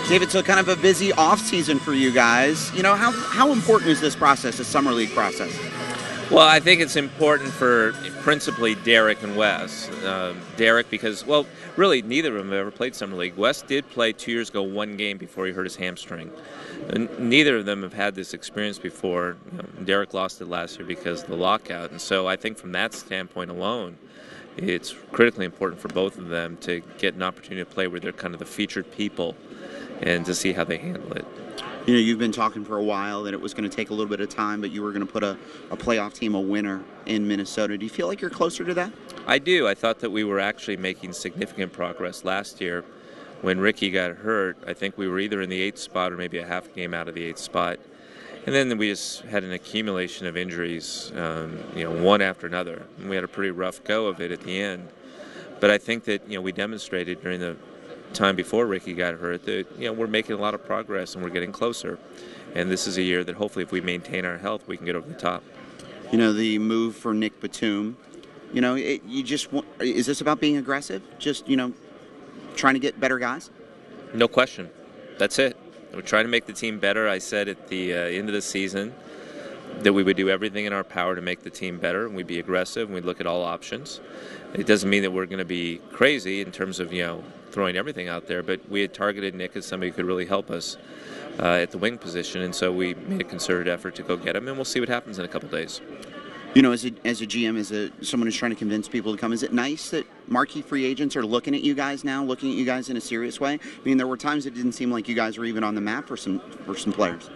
David, so kind of a busy off season for you guys. You know, how important is this process, this summer league process? Well, I think it's important for principally Derek and Wes. Derek because, well, really neither of them have ever played Summer League. Wes did play 2 years ago one game before he hurt his hamstring. And neither of them have had this experience before. Derek lost it last year because of the lockout. And so I think from that standpoint alone, it's critically important for both of them to get an opportunity to play where they're kind of the featured people and to see how they handle it. You know, you've been talking for a while that it was going to take a little bit of time, but you were going to put a playoff team, a winner, in Minnesota. Do you feel like you're closer to that? I do. I thought that we were actually making significant progress last year. When Ricky got hurt, I think we were either in the 8th spot or maybe a half game out of the 8th spot. And then we just had an accumulation of injuries, one after another. And we had a pretty rough go of it at the end. But I think that, we demonstrated during the time before Ricky got hurt that we're making a lot of progress and we're getting closer, and this is a year that hopefully if we maintain our health we can get over the top. The move for Nick Batum, is this about being aggressive, just trying to get better guys? No question, that's it. We're trying to make the team better. I said at the end of the season that we would do everything in our power to make the team better, and we'd be aggressive and we'd look at all options. It doesn't mean that we're going to be crazy in terms of throwing everything out there, but we had targeted Nick as somebody who could really help us at the wing position, and so we made a concerted effort to go get him, and we'll see what happens in a couple days. As a GM, as someone who's trying to convince people to come, is it nice that marquee free agents are looking at you guys now, looking at you guys in a serious way? I mean, there were times it didn't seem like you guys were even on the map for some players.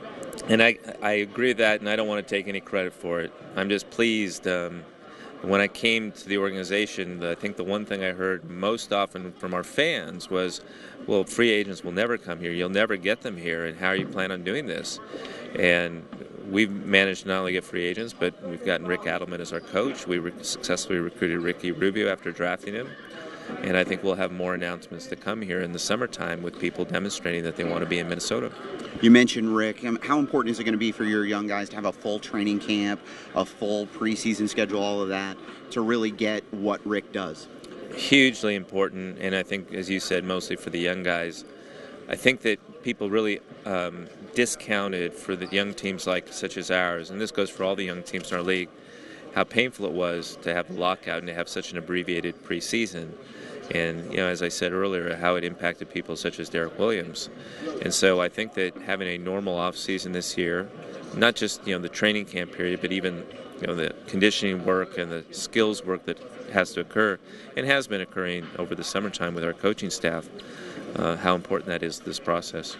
And I agree with that, and I don't want to take any credit for it. I'm just pleased. When I came to the organization, I think the one thing I heard most often from our fans was, well, free agents will never come here. You'll never get them here, and how are you planning on doing this? And we've managed to not only get free agents, but we've gotten Rick Adelman as our coach. We successfully recruited Ricky Rubio after drafting him. And I think we'll have more announcements to come here in the summertime with people demonstrating that they want to be in Minnesota. You mentioned Rick. How important is it going to be for your young guys to have a full training camp, a full preseason schedule, all of that, to really get what Rick does? Hugely important, and I think, as you said, mostly for the young guys. I think that people really discounted for the young teams such as ours, and this goes for all the young teams in our league, how painful it was to have the lockout and to have such an abbreviated preseason. And, as I said earlier, how it impacted people such as Derek Williams. And so I think that having a normal off-season this year, not just, the training camp period, but even, the conditioning work and the skills work that has to occur and has been occurring over the summertime with our coaching staff, how important that is, this process.